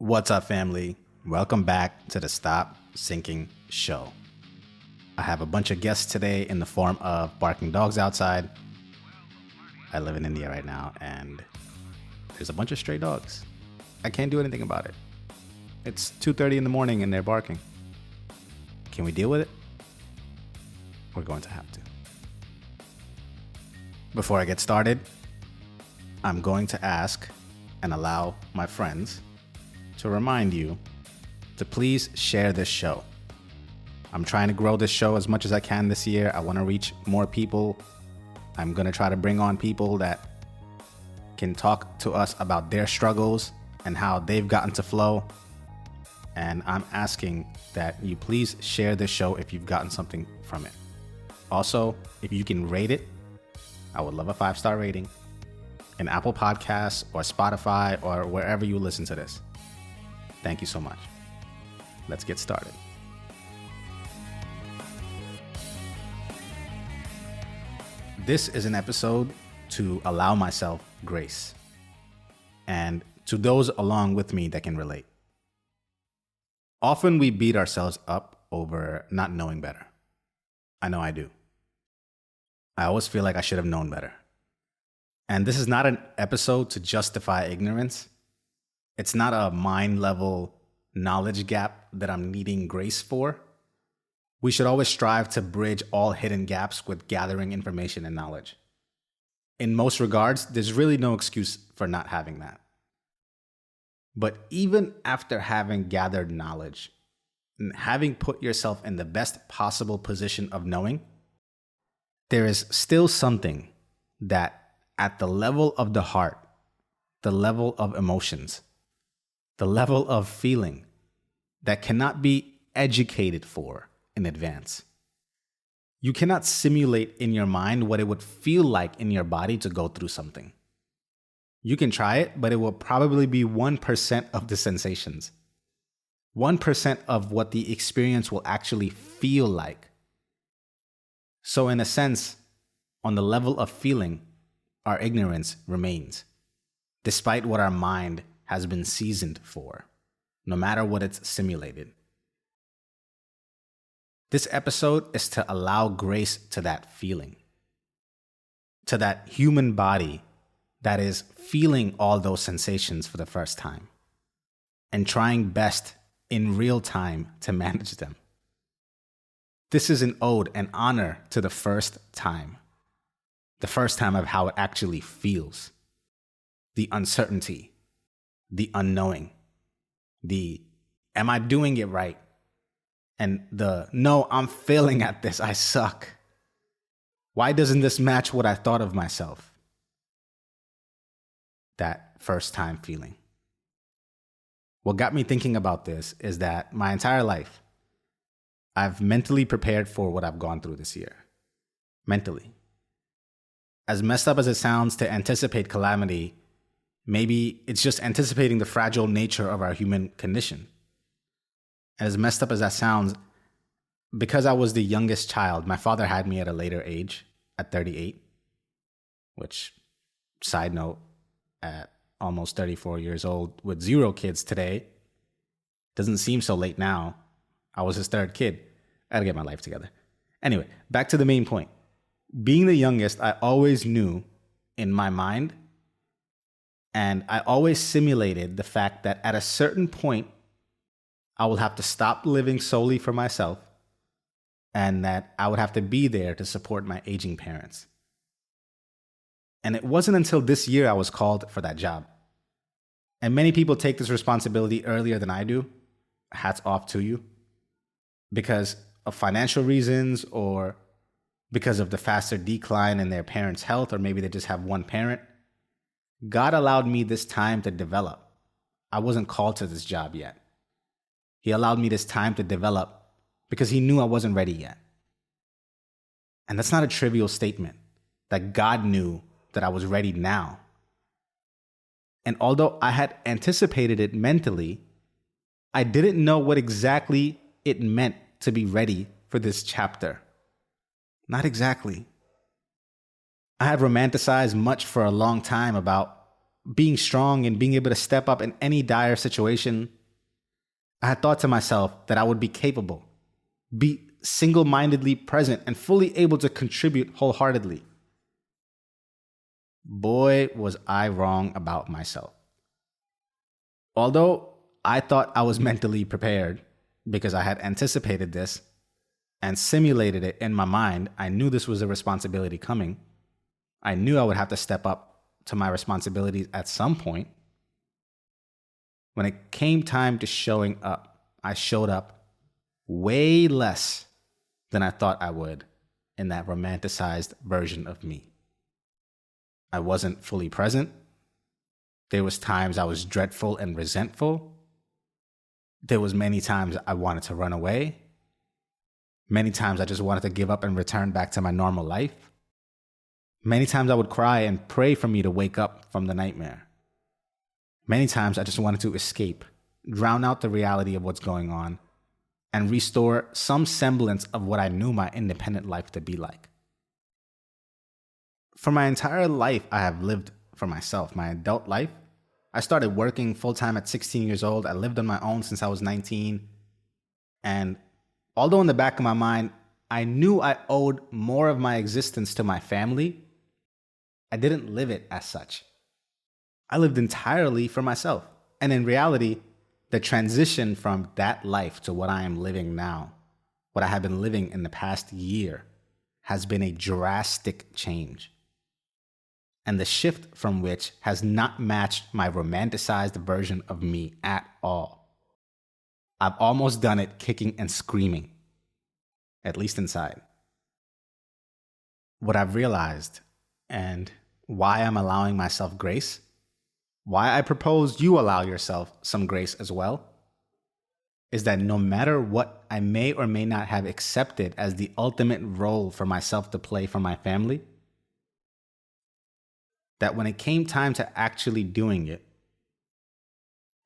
What's up, family? Welcome back to the Stop Sinking Show. I have a bunch of guests today in the form of barking dogs outside. I live in India right now, and there's a bunch of stray dogs. I can't do anything about it. It's 2:30 in the morning and they're barking. Can we deal with it? We're going to have to. Before I get started, I'm going to ask and allow my friends to remind you to please share this show. I'm trying to grow this show as much as I can this year. I want to reach more people. I'm going to try to bring on people that can talk to us about their struggles and how they've gotten to flow. And I'm asking that you please share this show if you've gotten something from it. Also, if you can rate it, I would love a 5-star rating in Apple Podcasts or Spotify or wherever you listen to this. Thank you so much. Let's get started. This is an episode to allow myself grace, and to those along with me that can relate. Often we beat ourselves up over not knowing better. I know I do. I always feel like I should have known better. And this is not an episode to justify ignorance. It's not a mind level knowledge gap that I'm needing grace for. We should always strive to bridge all hidden gaps with gathering information and knowledge. In most regards, there's really no excuse for not having that. But even after having gathered knowledge and having put yourself in the best possible position of knowing, there is still something that at the level of the heart, the level of emotions, the level of feeling that cannot be educated for in advance. You cannot simulate in your mind what it would feel like in your body to go through something. You can try it, but it will probably be 1% of the sensations. 1% of what the experience will actually feel like. So in a sense, on the level of feeling, our ignorance remains, despite what our mind has been seasoned for, no matter what it's simulated. This episode is to allow grace to that feeling, to that human body that is feeling all those sensations for the first time and trying best in real time to manage them. This is an ode, an honor to the first time of how it actually feels, the uncertainty, the unknowing, the am I doing it right? And the no, I'm failing at this, I suck. Why doesn't this match what I thought of myself? That first time feeling. What got me thinking about this is that my entire life, I've mentally prepared for what I've gone through this year. Mentally. As messed up as it sounds to anticipate calamity, maybe it's just anticipating the fragile nature of our human condition. And as messed up as that sounds, because I was the youngest child, my father had me at a later age, at 38, which, side note, at almost 34 years old with 0 kids today, doesn't seem so late now. I was his third kid. I gotta get my life together. Anyway, back to the main point. Being the youngest, I always knew in my mind, and I always simulated the fact that at a certain point, I will have to stop living solely for myself, and that I would have to be there to support my aging parents. And it wasn't until this year I was called for that job. And many people take this responsibility earlier than I do. Hats off to you. Because of financial reasons, or because of the faster decline in their parents' health, or maybe they just have one parent. God allowed me this time to develop. I wasn't called to this job yet. He allowed me this time to develop because he knew I wasn't ready yet. And that's not a trivial statement, that God knew that I was ready now. And although I had anticipated it mentally, I didn't know what exactly it meant to be ready for this chapter. Not exactly. I have romanticized much for a long time about being strong and being able to step up in any dire situation, I had thought to myself that I would be capable, be single-mindedly present, and fully able to contribute wholeheartedly. Boy, was I wrong about myself. Although I thought I was mentally prepared because I had anticipated this and simulated it in my mind, I knew this was a responsibility coming. I knew I would have to step up to my responsibilities at some point. When it came time to showing up, I showed up way less than I thought I would in that romanticized version of me. I wasn't fully present. There was times I was dreadful and resentful. There was many times I wanted to run away. Many times I just wanted to give up and return back to my normal life. Many times I would cry and pray for me to wake up from the nightmare. Many times I just wanted to escape, drown out the reality of what's going on, and restore some semblance of what I knew my independent life to be like. For my entire life, I have lived for myself. My adult life, I started working full-time at 16 years old. I lived on my own since I was 19. And although in the back of my mind, I knew I owed more of my existence to my family, I didn't live it as such. I lived entirely for myself. And in reality, the transition from that life to what I am living now, what I have been living in the past year, has been a drastic change. And the shift from which has not matched my romanticized version of me at all. I've almost done it kicking and screaming, at least inside. What I've realized, and why I'm allowing myself grace, why I propose you allow yourself some grace as well, is that no matter what I may or may not have accepted as the ultimate role for myself to play for my family, that when it came time to actually doing it,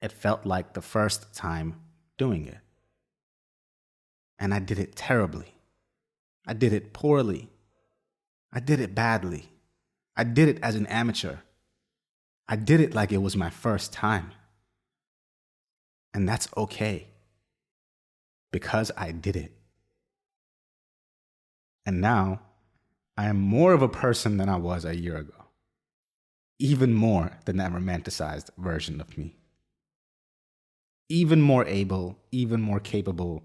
it felt like the first time doing it. And I did it terribly. I did it poorly. I did it badly. I did it as an amateur. I did it like it was my first time. And that's okay, because I did it. And now, I am more of a person than I was a year ago. Even more than that romanticized version of me. Even more able, even more capable,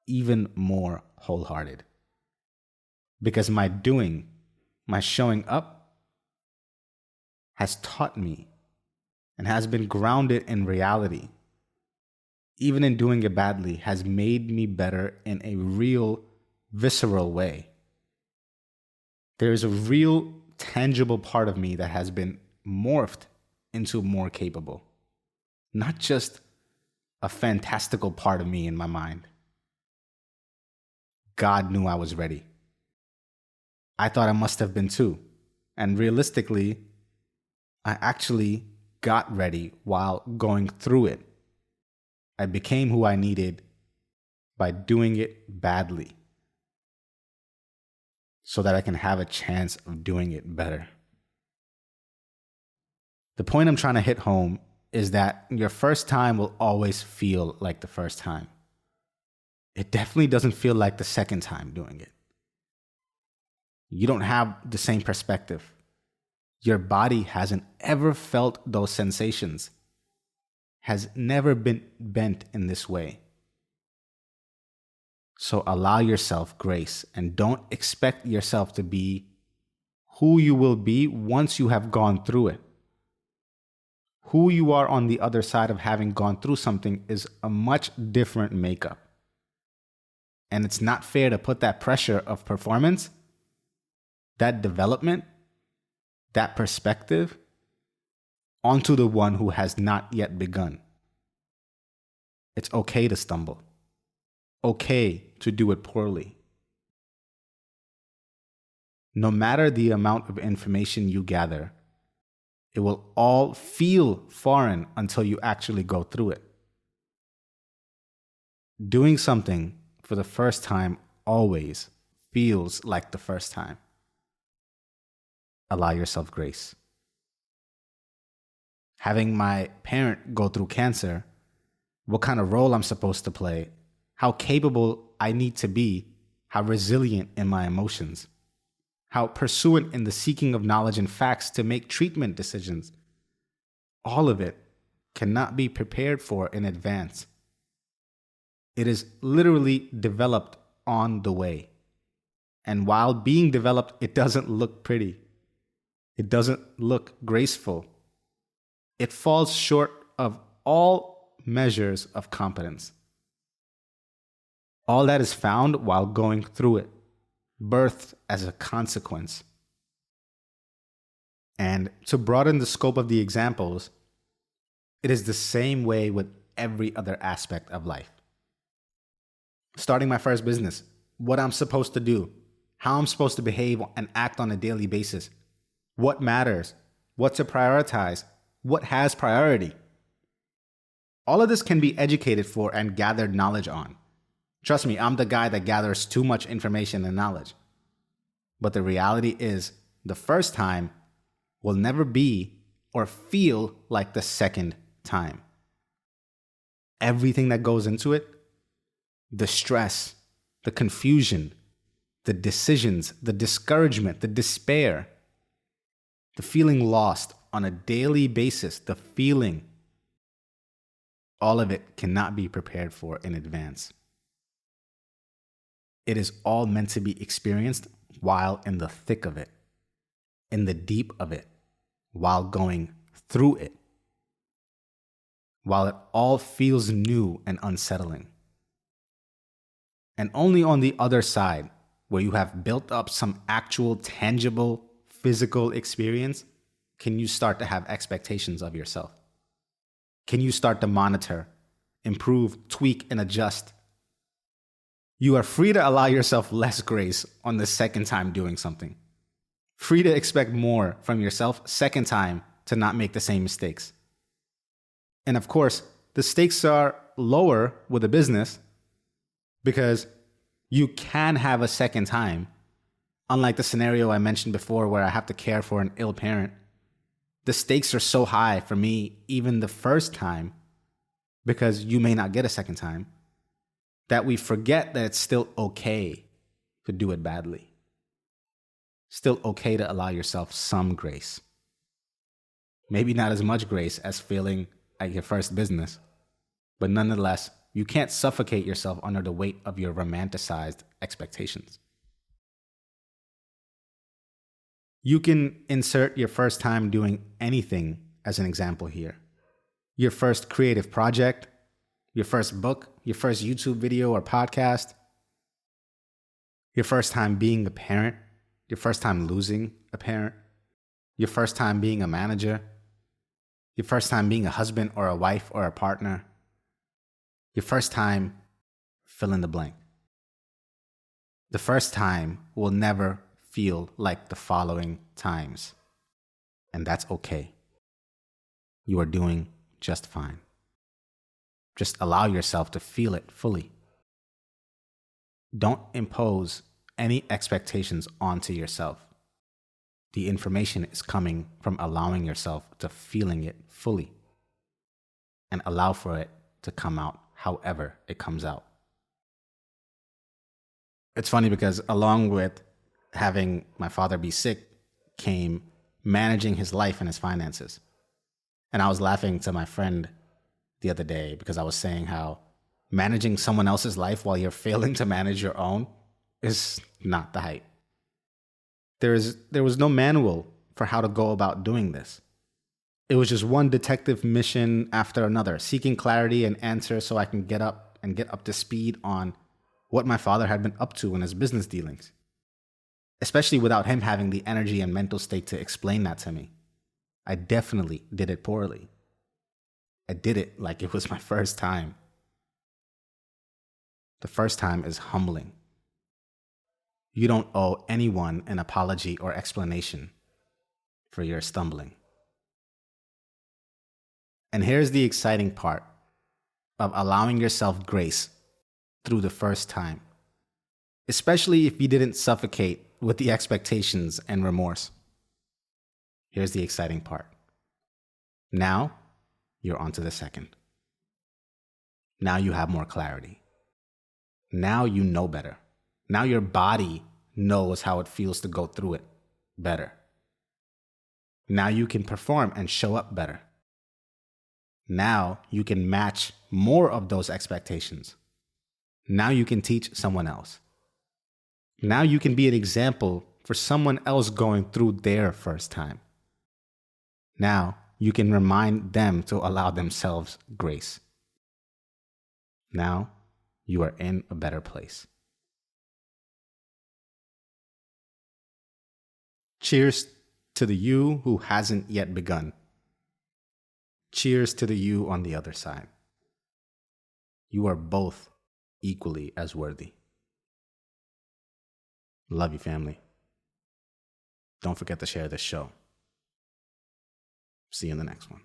even more wholehearted. Because my doing, my showing up, has taught me and has been grounded in reality. Even in doing it badly, has made me better in a real, visceral way. There is a real, tangible part of me that has been morphed into more capable. Not just a fantastical part of me in my mind. God knew I was ready. I thought I must have been too. And realistically, I actually got ready while going through it. I became who I needed by doing it badly, so that I can have a chance of doing it better. The point I'm trying to hit home is that your first time will always feel like the first time. It definitely doesn't feel like the second time doing it. You don't have the same perspective. Your body hasn't ever felt those sensations, has never been bent in this way. So allow yourself grace and don't expect yourself to be who you will be once you have gone through it. Who you are on the other side of having gone through something is a much different makeup. And it's not fair to put that pressure of performance, that development, that perspective onto the one who has not yet begun. It's okay to stumble. Okay to do it poorly. No matter the amount of information you gather, it will all feel foreign until you actually go through it. Doing something for the first time always feels like the first time. Allow yourself grace. having my parent go through cancer, what kind of role I'm supposed to play, how capable I need to be, how resilient in my emotions, how pursuant in the seeking of knowledge and facts to make treatment decisions. All of it cannot be prepared for in advance. It is literally developed on the way. And while being developed, it doesn't look pretty. It doesn't look graceful. It falls short of all measures of competence. All that is found while going through it, birthed as a consequence. And to broaden the scope of the examples, it is the same way with every other aspect of life. Starting my first business, what I'm supposed to do, how I'm supposed to behave and act on a daily basis, what matters, what to prioritize, what has priority. All of this can be educated for and gathered knowledge on. Trust me, I'm the guy that gathers too much information and knowledge. But the reality is, the first time will never be or feel like the second time. Everything that goes into it, the stress, the confusion, the decisions, the discouragement, the despair, the feeling lost on a daily basis, the feeling, all of it cannot be prepared for in advance. It is all meant to be experienced while in the thick of it, in the deep of it, while going through it, while it all feels new and unsettling. And only on the other side, where you have built up some actual tangible physical experience, can you start to have expectations of yourself. Can you start to monitor, improve, tweak, and adjust? You are free to allow yourself less grace on the second time doing something. Free to expect more from yourself second time to not make the same mistakes. And of course, the stakes are lower with a business because you can have a second time. Unlike the scenario I mentioned before where I have to care for an ill parent, the stakes are so high for me, even the first time, because you may not get a second time, that we forget that it's still okay to do it badly. Still okay to allow yourself some grace. Maybe not as much grace as failing at your first business, but nonetheless, you can't suffocate yourself under the weight of your romanticized expectations. You can insert your first time doing anything as an example here. Your first creative project, your first book, your first YouTube video or podcast, your first time being a parent, your first time losing a parent, your first time being a manager, your first time being a husband or a wife or a partner, your first time fill in the blank. The first time will never feel like the following times, and that's okay. You are doing just fine. Just allow yourself to feel it fully. Don't impose any expectations onto yourself. The information is coming from allowing yourself to feeling it fully and allow for it to come out however it comes out. It's funny because along with having my father be sick came managing his life and his finances. And I was laughing to my friend the other day because I was saying how managing someone else's life while you're failing to manage your own is not the hype. There was no manual for how to go about doing this. It was just one detective mission after another, seeking clarity and answers so I can get up to speed on what my father had been up to in his business dealings, especially without him having the energy and mental state to explain that to me. I definitely did it poorly. I did it like it was my first time. The first time is humbling. You don't owe anyone an apology or explanation for your stumbling. And here's the exciting part of allowing yourself grace through the first time, especially if you didn't suffocate with the expectations and remorse. Here's the exciting part. Now you're on to the second. Now you have more clarity. Now you know better. Now your body knows how it feels to go through it better. Now you can perform and show up better. Now you can match more of those expectations. Now you can teach someone else. Now you can be an example for someone else going through their first time. Now you can remind them to allow themselves grace. Now you are in a better place. Cheers to the you who hasn't yet begun. Cheers to the you on the other side. You are both equally as worthy. Love you, family. Don't forget to share this show. See you in the next one.